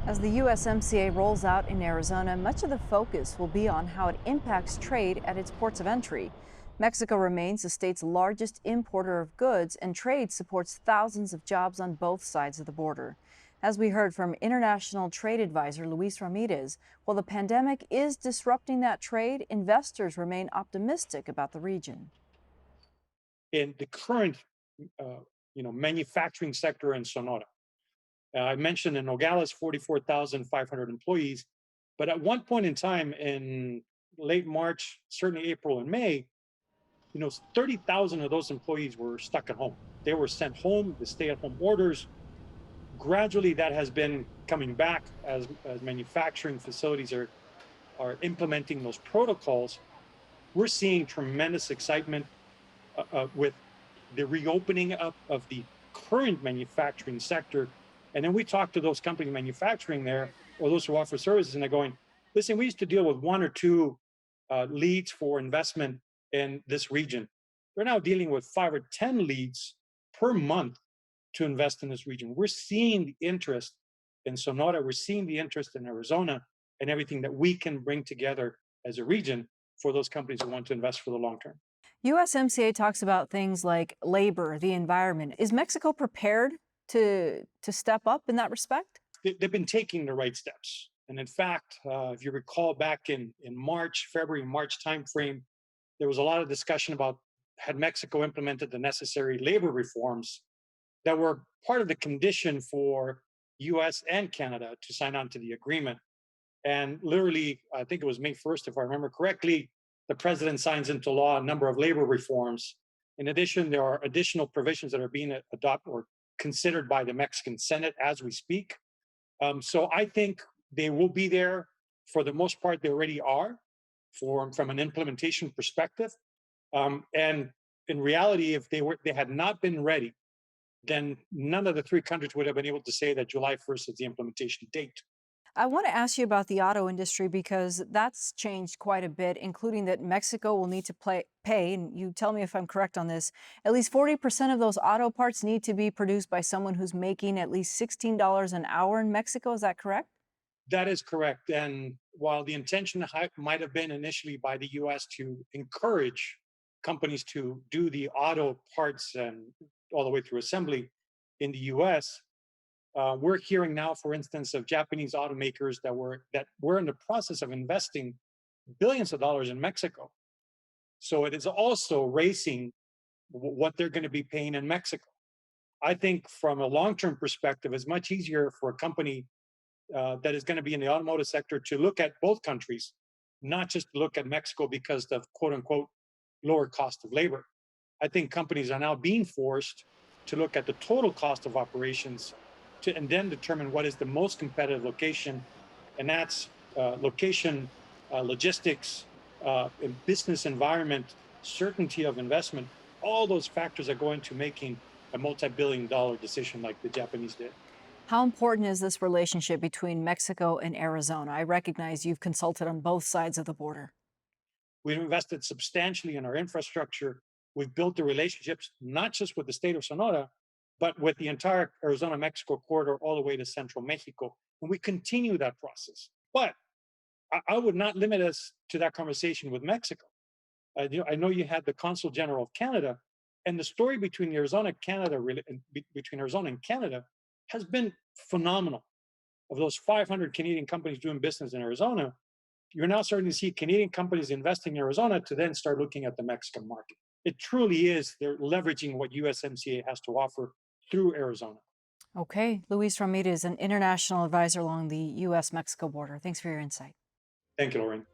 As the USMCA rolls out in Arizona, much of the focus will be on how it impacts trade at its ports of entry. Mexico remains the state's largest importer of goods, and trade supports thousands of jobs on both sides of the border. As we heard from international trade advisor Luis Ramirez, while the pandemic is disrupting that trade, investors remain optimistic about the region. In the current uh, manufacturing sector in Sonora. I mentioned in Nogales 44,500 employees, but at one point in time in late March, certainly April and May, 30,000 of those employees were stuck at home. They were sent home, the stay-at-home orders. Gradually, that has been coming back as manufacturing facilities are implementing those protocols. We're seeing tremendous excitement with the reopening up of the current manufacturing sector. And then we talk to those companies manufacturing there or those who offer services, and they're going, listen, we used to deal with one or two leads for investment in this region. We're now dealing with 5 or 10 leads per month to invest in this region. We're seeing the interest in Sonora, we're seeing the interest in Arizona, and everything that we can bring together as a region for those companies who want to invest for the long term. USMCA talks about things like labor, the environment. Is Mexico prepared to step up in that respect? They've been taking the right steps. And in fact, if you recall back in March, February, March timeframe, there was a lot of discussion about had Mexico implemented the necessary labor reforms that were part of the condition for US and Canada to sign on to the agreement. And literally, I think it was May 1st, if I remember correctly, the president signs into law a number of labor reforms. In addition, there are additional provisions that are being adopted or considered by the Mexican Senate as we speak. So I think they will be there for the most part. They already are, from an implementation perspective. And in reality, if they had not been ready, then none of the three countries would have been able to say that July 1st is the implementation date. I want to ask you about the auto industry because that's changed quite a bit, including that Mexico will need to pay, and you tell me if I'm correct on this, at least 40% of those auto parts need to be produced by someone who's making at least $16 an hour in Mexico. Is that correct? That is correct. And while the intention might have been initially by the US to encourage companies to do the auto parts and all the way through assembly in the US, we're hearing now, for instance, of Japanese automakers that were in the process of investing billions of dollars in Mexico. So it is also racing what they're going to be paying in Mexico. I think from a long-term perspective, it's much easier for a company that is going to be in the automotive sector to look at both countries, not just look at Mexico because of quote unquote lower cost of labor. I think companies are now being forced to look at the total cost of operations and then determine what is the most competitive location. And that's location, logistics, and business environment, certainty of investment. All those factors are going to making a multi-billion-dollar decision like the Japanese did. How important is this relationship between Mexico and Arizona? I recognize you've consulted on both sides of the border. We've invested substantially in our infrastructure. We've built the relationships, not just with the state of Sonora, but with the entire Arizona Mexico corridor all the way to central Mexico. And we continue that process. But I would not limit us to that conversation with Mexico. I know you had the Consul General of Canada, and the story between between Arizona and Canada has been phenomenal. Of those 500 Canadian companies doing business in Arizona, you're now starting to see Canadian companies investing in Arizona to then start looking at the Mexican market. It truly is, they're leveraging what USMCA has to offer through Arizona. Okay, Luis Ramirez, an international advisor along the U.S. Mexico border. Thanks for your insight. Thank you, Lauren.